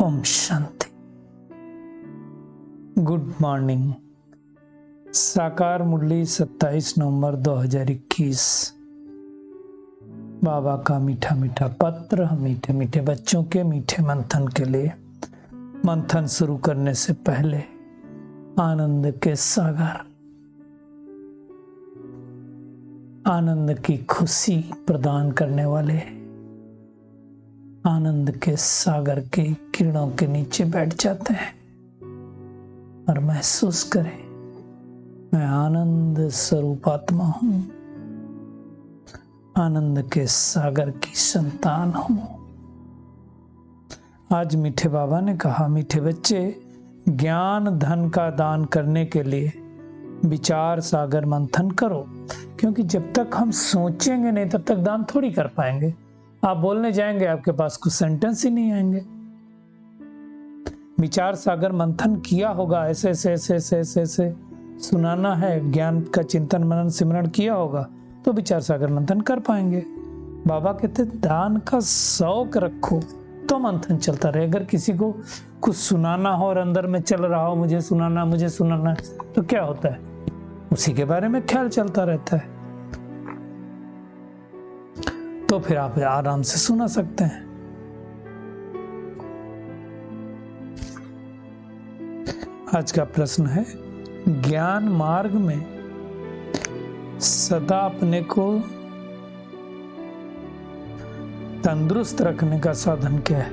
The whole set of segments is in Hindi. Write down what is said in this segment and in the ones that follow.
ओम शांति। Good morning. साकार मुरली 27 नवंबर 2021। बाबा का मीठा मीठा पत्र मीठे मीठे बच्चों के मीठे मंथन के लिए। मंथन शुरू करने से पहले आनंद के सागर, आनंद की खुशी प्रदान करने वाले आनंद के सागर के किरणों के नीचे बैठ जाते हैं और महसूस करें, मैं आनंद स्वरूप आत्मा हूं, आनंद के सागर की संतान हूं। आज मीठे बाबा ने कहा, मीठे बच्चे, ज्ञान धन का दान करने के लिए विचार सागर मंथन करो, क्योंकि जब तक हम सोचेंगे नहीं तब तक दान थोड़ी कर पाएंगे। आप बोलने जाएंगे, आपके पास कुछ सेंटेंस ही नहीं आएंगे। विचार सागर मंथन किया होगा, ऐसे ऐसे ऐसे ऐसे ऐसे ऐसे सुनाना है, ज्ञान का चिंतन मनन सिमरण किया होगा तो विचार सागर मंथन कर पाएंगे। बाबा कहते दान का शौक रखो तो मंथन चलता रहे। अगर किसी को कुछ सुनाना हो और अंदर में चल रहा हो, मुझे सुनाना, तो क्या होता है? उसी के बारे में ख्याल चलता रहता है। तो फिर आप आराम से सुना सकते हैं। आज का प्रश्न है, ज्ञान मार्ग में सदा अपने को तंदुरुस्त रखने का साधन क्या है?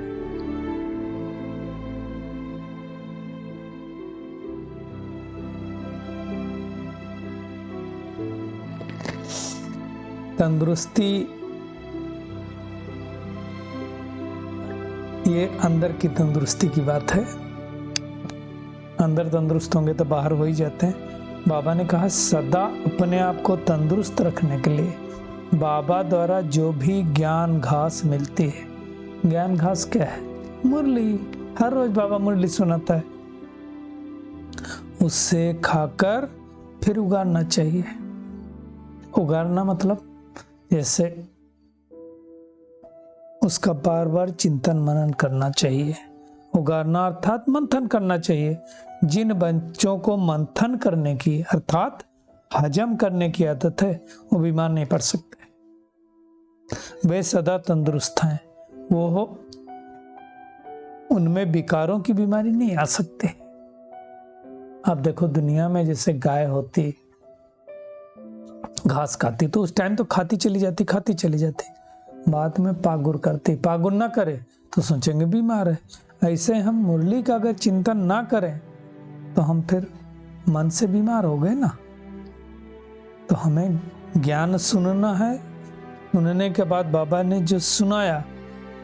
तंदुरुस्ती, ये अंदर की तंदुरुस्ती की बात है। अंदर तंदुरुस्त होंगे तो बाहर हो ही जाते हैं। बाबा ने कहा सदा अपने आप को तंदुरुस्त रखने के लिए बाबा द्वारा जो भी ज्ञान घास मिलती है। ज्ञान घास क्या है? मुरली। हर रोज बाबा मुरली सुनाता है, उससे खाकर फिर उगारना चाहिए। उगारना मतलब जैसे उसका बार बार चिंतन मनन करना चाहिए। उगारना अर्थात मंथन करना चाहिए। जिन बच्चों को मंथन करने की अर्थात हजम करने की आदत है वो बीमार नहीं पड़ सकते, वे सदा तंदुरुस्त हैं। वो उनमें विकारों की बीमारी नहीं आ सकती। आप देखो, दुनिया में जैसे गाय होती, घास खाती तो उस टाइम तो खाती चली जाती, बाद में पागुर करती। पागुर ना करे तो सोचेंगे बीमार है। ऐसे हम मुरली का अगर चिंतन ना करें तो हम फिर मन से बीमार हो गए ना। तो हमें ज्ञान सुनना है। सुनने के बाद बाबा ने जो सुनाया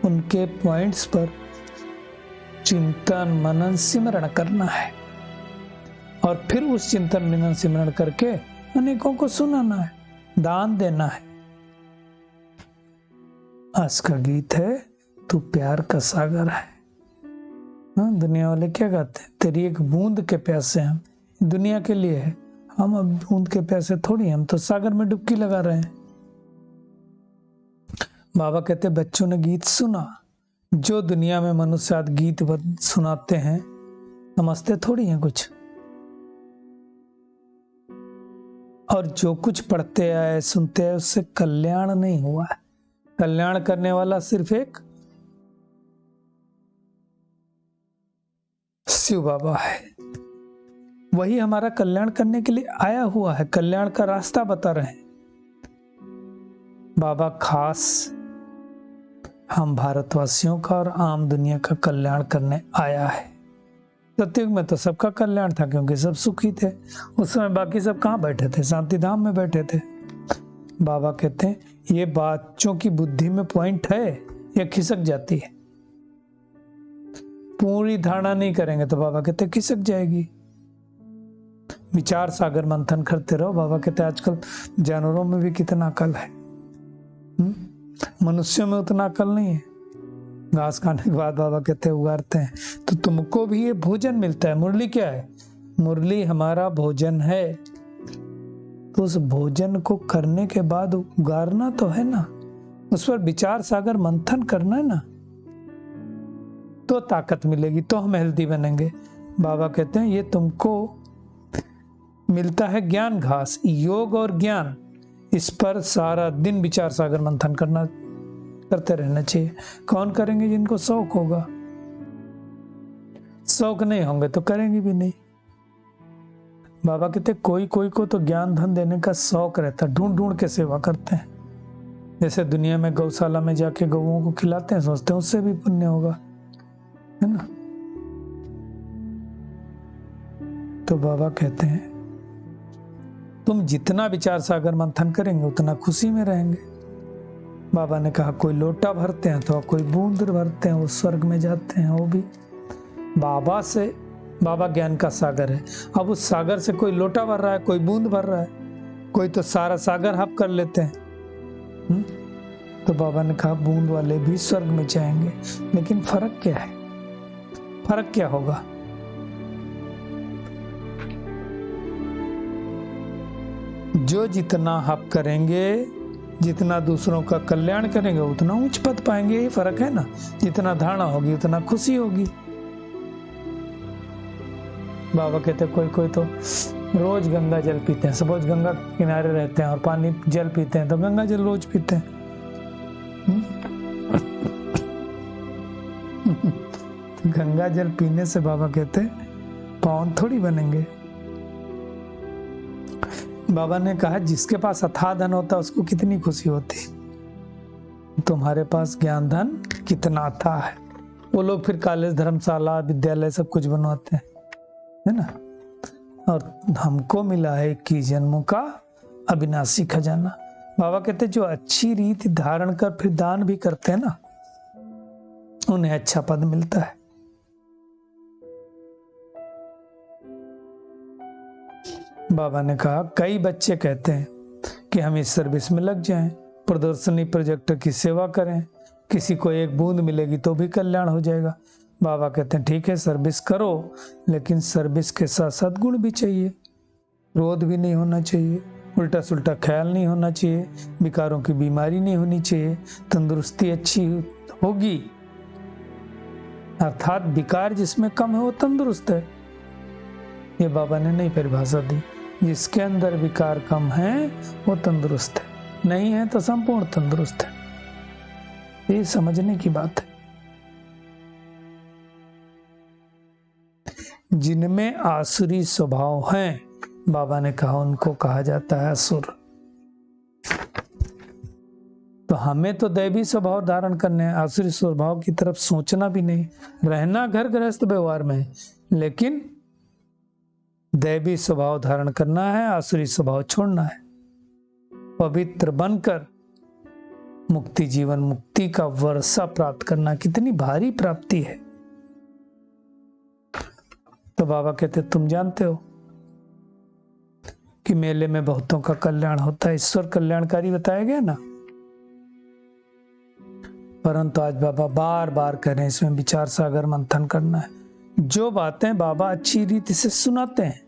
उनके पॉइंट्स पर चिंतन मनन सिमरण करना है और फिर उस चिंतन मनन सिमरण करके अनेकों को सुनाना है, दान देना है। आज का गीत है, तू प्यार का सागर है। दुनिया वाले क्या कहते हैं? तेरी एक बूंद के प्यासे हम। दुनिया के लिए है, हम अब बूंद के प्यासे थोड़ी, हम तो सागर में डुबकी लगा रहे हैं। बाबा कहते बच्चों ने गीत सुना। जो दुनिया में मनुष्य आज गीत सुनाते हैं, समझते थोड़ी हैं कुछ। और जो कुछ पढ़ते आए सुनते आए उससे कल्याण नहीं हुआ है। कल्याण करने वाला सिर्फ एक शिव बाबा है। वही हमारा कल्याण करने के लिए आया हुआ है, कल्याण का रास्ता बता रहे हैं। बाबा खास हम भारतवासियों का और आम दुनिया का कल्याण करने आया है। सतयुग में तो सबका कल्याण था, क्योंकि सब सुखी थे। उस समय बाकी सब कहाँ बैठे थे? शांति धाम में बैठे थे। बाबा कहते हैं ये बच्चों की बुद्धि में पॉइंट है, ये खिसक जाती है। पूरी धारणा नहीं करेंगे तो बाबा कहते खिसक जाएगी। विचार सागर मंथन करते रहो। बाबा कहते आजकल जानवरों में भी कितना अकल है, मनुष्यों में उतना अकल नहीं है। घास खाने के बाद बाबा कहते उगारते हैं, तो तुमको भी ये भोजन मिलता है। मुरली क्या है? मुरली हमारा भोजन है। तो उस भोजन को करने के बाद उगारना तो है ना, उस पर विचार सागर मंथन करना है ना। तो ताकत मिलेगी, तो हम हेल्दी बनेंगे। बाबा कहते हैं ये तुमको मिलता है ज्ञान घास, योग और ज्ञान, इस पर सारा दिन विचार सागर मंथन करते रहना चाहिए। कौन करेंगे? जिनको शौक होगा। शौक नहीं होंगे तो करेंगे भी नहीं। बाबा कहते कोई कोई को तो ज्ञान धन देने का शौक रहता, ढूंढ ढूंढ के सेवा करते हैं। जैसे दुनिया में गौशाला में जाके गौओं को खिलाते हैं, सोचते हैं उससे भी पुण्य होगा, है ना। तो बाबा कहते हैं तुम जितना विचार सागर मंथन करेंगे उतना खुशी में रहेंगे। बाबा ने कहा कोई लोटा भरते हैं तो कोई बूंद भरते हैं, वो स्वर्ग में जाते हैं। वो भी बाबा ज्ञान का सागर है। अब उस सागर से कोई लोटा भर रहा है, कोई बूंद भर रहा है, कोई तो सारा सागर हप कर लेते हैं। तो बाबा ने कहा बूंद वाले भी स्वर्ग में जाएंगे, लेकिन फर्क क्या है? फर्क क्या होगा? जो जितना हप करेंगे, जितना दूसरों का कल्याण करेंगे, उतना उच्च पद पाएंगे। ये फर्क है ना। जितना धारणा होगी उतना खुशी होगी। बाबा कहते कोई कोई तो रोज गंगा जल पीते हैं। सपोज गंगा के किनारे रहते हैं और पानी जल पीते हैं, तो गंगा जल रोज पीते हैं। तो गंगा जल पीने से बाबा कहते पावन थोड़ी बनेंगे। बाबा ने कहा जिसके पास अथाह धन होता है उसको कितनी खुशी होती। तुम्हारे पास ज्ञान धन कितना अथाह है। वो लोग फिर कॉलेज, धर्मशाला, विद्यालय सब कुछ बनवाते हैं, है ना। और हमको मिला है 21 जन्मों का अविनाशी खजाना। बाबा कहते जो अच्छी रीति धारण कर फिर दान भी करते हैं ना, उन्हें अच्छा पद मिलता है। बाबा ने कहा कई बच्चे कहते हैं कि हम इस सर्विस में लग जाएं, प्रदर्शनी प्रोजेक्टर की सेवा करें, किसी को एक बूंद मिलेगी तो भी कल्याण हो जाएगा। बाबा कहते हैं ठीक है सर्विस करो, लेकिन सर्विस के साथ साथ गुण भी चाहिए। क्रोध भी नहीं होना चाहिए, उल्टा सुल्टा ख्याल नहीं होना चाहिए, विकारों की बीमारी नहीं होनी चाहिए, तंदुरुस्ती अच्छी होगी। अर्थात विकार जिसमें कम है वो तंदुरुस्त है। ये बाबा ने नहीं परिभाषा दी। जिसके अंदर विकार कम है वो तंदुरुस्त है, नहीं है तो संपूर्ण तंदुरुस्त है। ये समझने की बात है। जिनमें आसुरी स्वभाव हैं, बाबा ने कहा उनको कहा जाता है असुर। तो हमें तो दैवी स्वभाव धारण करने हैं, आसुरी स्वभाव की तरफ सोचना भी नहीं। रहना घर गृहस्थ व्यवहार में, लेकिन दैवी स्वभाव धारण करना है, आसुरी स्वभाव छोड़ना है। पवित्र बनकर मुक्ति, जीवन मुक्ति का वर्षा प्राप्त करना कितनी भारी प्राप्ति है। तो बाबा कहते तुम जानते हो कि मेले में बहुतों का कल्याण होता है, ईश्वर कल्याणकारी बताया गया ना। परंतु आज बाबा बार बार कह रहे हैं इसमें विचार सागर मंथन करना है। जो बातें बाबा अच्छी रीति से सुनाते हैं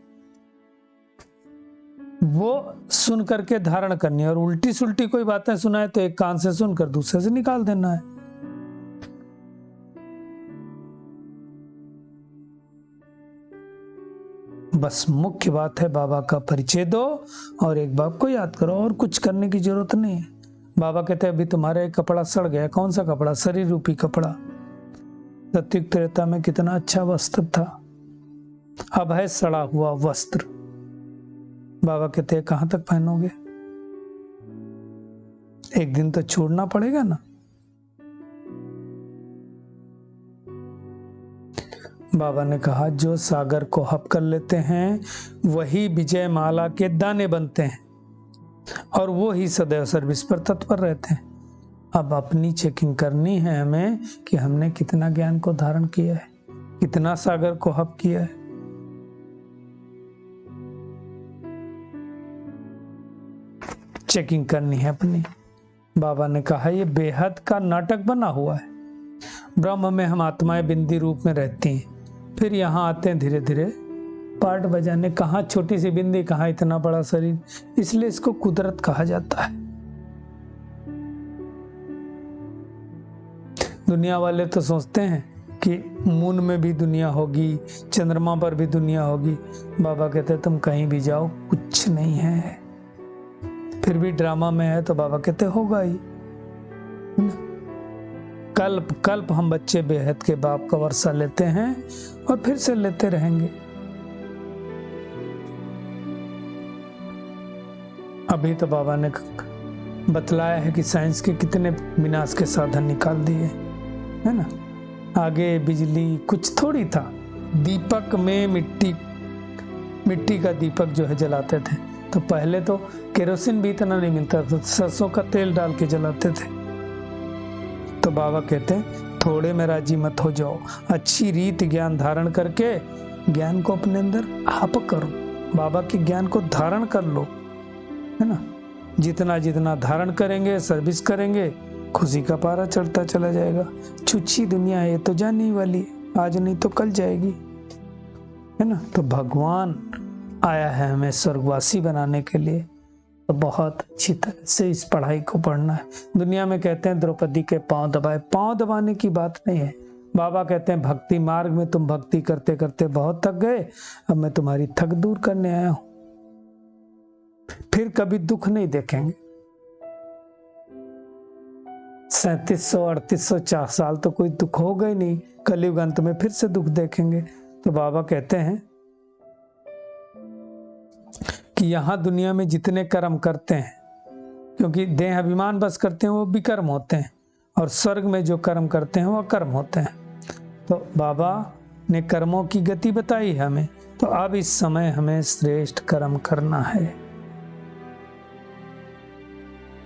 वो सुन करके धारण करनी है, और उल्टी सुल्टी कोई बातें सुनाए तो एक कान से सुनकर दूसरे से निकाल देना है। बस मुख्य बात है बाबा का परिचय दो और एक बाप को याद करो, और कुछ करने की जरूरत नहीं है। बाबा कहते हैं अभी तुम्हारा एक कपड़ा सड़ गया। कौन सा कपड़ा? शरीर रूपी कपड़ा। सत्युग त्रेता में कितना अच्छा वस्त्र था, अब है सड़ा हुआ वस्त्र। बाबा कहते हैं कहां तक पहनोगे? एक दिन तो छोड़ना पड़ेगा ना। बाबा ने कहा जो सागर को हप कर लेते हैं वही विजय माला के दाने बनते हैं, और वो ही सदैव सर्विस पर तत्पर रहते हैं। अब अपनी चेकिंग करनी है हमें कि हमने कितना ज्ञान को धारण किया है, कितना सागर को हप किया है। चेकिंग करनी है अपनी। बाबा ने कहा ये बेहद का नाटक बना हुआ है। ब्रह्म में हम आत्माएं बिंदी रूप में रहती हैं, फिर यहाँ आते हैं धीरे धीरे पार्ट बजाने। कहाँ छोटी सी बिंदी, कहाँ इतना बड़ा शरीर, इसलिए इसको कुदरत कहा जाता है। दुनिया वाले तो सोचते हैं कि मून में भी दुनिया होगी, चंद्रमा पर भी दुनिया होगी। बाबा कहते तुम कहीं भी जाओ कुछ नहीं है। फिर भी ड्रामा में है तो बाबा कहते होगा ही। कल्प कल्प हम बच्चे बेहद के बाप का वर्षा लेते हैं और फिर से लेते रहेंगे। अभी तो बाबा ने बतलाया है कि साइंस के कितने विनाश के साधन निकाल दिए, है ना। आगे बिजली कुछ थोड़ी था, दीपक में मिट्टी का दीपक जो है जलाते थे। तो पहले तो केरोसिन भी इतना नहीं मिलता था, सरसों का तेल डाल के जलाते थे। तो बाबा कहते हैं थोड़े में राजी मत हो जाओ, अच्छी रीत ज्ञान धारण करके ज्ञान को अपने अंदर आप करो, बाबा के ज्ञान को धारण कर लो, है ना। जितना जितना धारण करेंगे, सर्विस करेंगे, खुशी का पारा चढ़ता चला जाएगा। छुच्छी दुनिया है, ये तो जाने वाली, आज नहीं तो कल जाएगी, है ना। तो भगवान आया है हमें स्वर्गवासी बनाने के लिए, तो बहुत अच्छी तरह से इस पढ़ाई को पढ़ना है। दुनिया में कहते हैं द्रौपदी के पांव दबाए, पांव दबाने की बात नहीं है। बाबा कहते हैं भक्ति मार्ग में तुम भक्ति करते करते बहुत थक गए, अब मैं तुम्हारी थक दूर करने आया हूं। फिर कभी दुख नहीं देखेंगे। 3700-3800 साल तो कोई दुख होगा ही नहीं, कलयुग अंत में फिर से दुख देखेंगे। तो बाबा कहते हैं कि यहां दुनिया में जितने कर्म करते हैं, क्योंकि देह अभिमान बस करते हैं वो विकर्म होते हैं, और स्वर्ग में जो कर्म करते हैं वो कर्म होते हैं। तो बाबा ने कर्मों की गति बताई है हमें, तो अब इस समय हमें श्रेष्ठ कर्म करना है।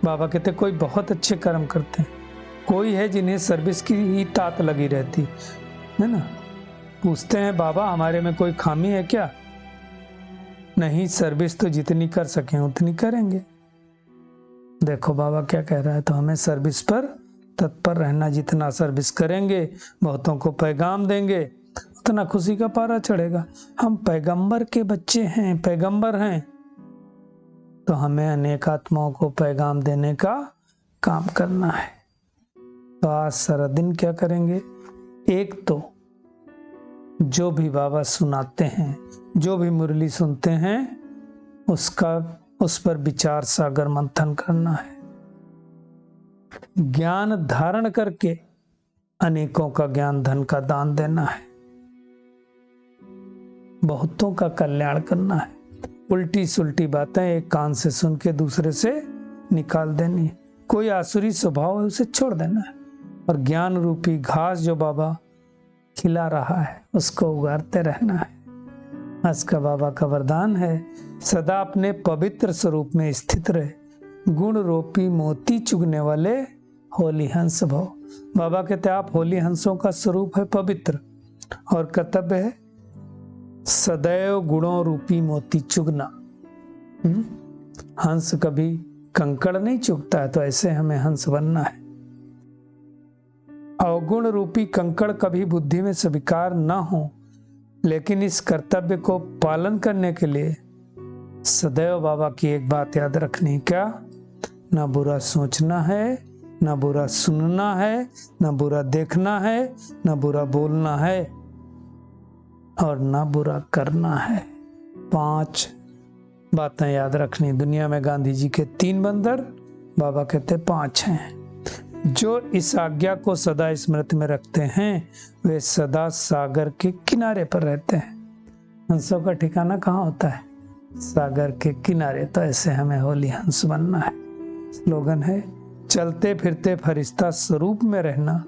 बाबा कहते कोई बहुत अच्छे कर्म करते हैं, कोई है जिन्हें सर्विस की ही तात लगी रहती है ना। पूछते हैं बाबा हमारे में कोई खामी है क्या? नहीं, सर्विस तो जितनी कर सकें उतनी करेंगे। देखो बाबा क्या कह रहा है, तो हमें सर्विस पर तत्पर रहना। जितना सर्विस करेंगे, बहुतों को पैगाम देंगे, उतना खुशी का पारा चढ़ेगा। हम पैगंबर के बच्चे हैं, पैगंबर हैं, तो हमें अनेक आत्माओं को पैगाम देने का काम करना है। तो आज सारा दिन क्या करेंगे? एक तो जो भी बाबा सुनाते हैं, जो भी मुरली सुनते हैं, उस पर विचार सागर मंथन करना है। ज्ञान धारण करके अनेकों का ज्ञान धन का दान देना है। बहुतों का कल्याण करना है। उल्टी सुल्टी बातें एक कान से सुन के दूसरे से निकाल देनी। कोई आसुरी स्वभाव है उसे छोड़ देना है, और ज्ञान रूपी घास जो बाबा खिला रहा है उसको उगारते रहना है। आज का बाबा का वरदान है, सदा अपने पवित्र स्वरूप में स्थित रहे, गुण रूपी मोती चुगने वाले होली हंस भव। बाबा कहते आप होली हंसों का स्वरूप है पवित्र, और कर्तव्य है सदैव गुणों रूपी मोती चुगना। हंस कभी कंकड़ नहीं चुगता है, तो ऐसे हमें हंस बनना है। अवगुण रूपी कंकड़ कभी बुद्धि में स्वीकार न हो, लेकिन इस कर्तव्य को पालन करने के लिए सदैव बाबा की एक बात याद रखनी, क्या? ना बुरा सोचना है, ना बुरा सुनना है, ना बुरा देखना है, ना बुरा बोलना है, और ना बुरा करना है। 5 बातें याद रखनी। दुनिया में गांधी जी के 3 बंदर, बाबा कहते 5 हैं। जो इस आज्ञा को सदा स्मृति में रखते हैं, वे सदा सागर के किनारे पर रहते हैं। हंसों का ठिकाना कहाँ होता है? सागर के किनारे। तो ऐसे हमें होली हंस बनना है। स्लोगन है, चलते फिरते फरिश्ता स्वरूप में रहना,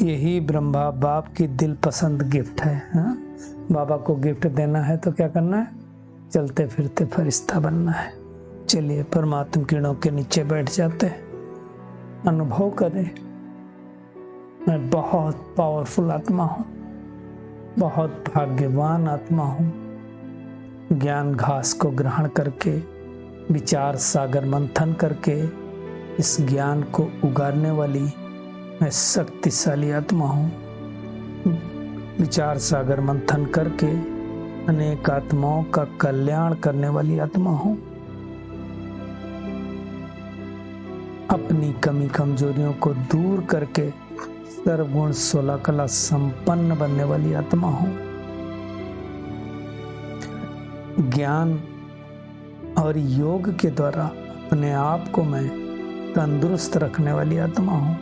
यही ब्रह्मा बाप की दिल पसंद गिफ्ट है। हाँ? बाबा को गिफ्ट देना है तो क्या करना है? चलते फिरते फरिश्ता बनना है। चलिए परमात्मा किरणों के नीचे बैठ जाते हैं, अनुभव करें मैं बहुत पावरफुल आत्मा हूँ, बहुत भाग्यवान आत्मा हूँ। ज्ञान घास को ग्रहण करके, विचार सागर मंथन करके इस ज्ञान को उगारने वाली मैं शक्तिशाली आत्मा हूँ। विचार सागर मंथन करके अनेक आत्माओं का कल्याण करने वाली आत्मा हूँ। अपनी कमी कमजोरियों को दूर करके सर्वगुण 16 कला संपन्न बनने वाली आत्मा हूं। ज्ञान और योग के द्वारा अपने आप को मैं तंदुरुस्त रखने वाली आत्मा हूं।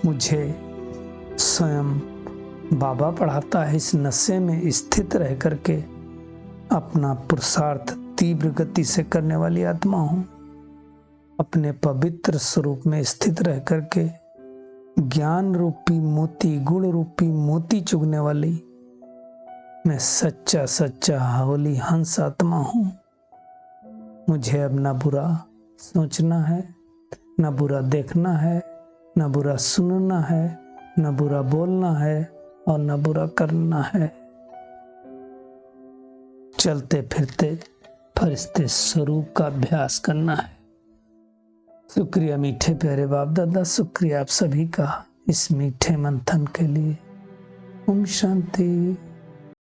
मुझे स्वयं बाबा पढ़ाता है, इस नशे में स्थित रह करके अपना पुरुषार्थ तीव्र गति से करने वाली आत्मा हूं। अपने पवित्र स्वरूप में स्थित रह करके ज्ञान रूपी मोती, गुण रूपी मोती चुगने वाली मैं सच्चा सच्चा होली हंस आत्मा हूं। मुझे अब ना बुरा सोचना है, ना बुरा देखना है, ना बुरा सुनना है, ना बुरा बोलना है और ना बुरा करना है। चलते फिरते फरिश्ते स्वरूप का अभ्यास करना है। शुक्रिया मीठे प्यारे बाप दादा, शुक्रिया आप सभी का इस मीठे मंथन के लिए। ओम शांति।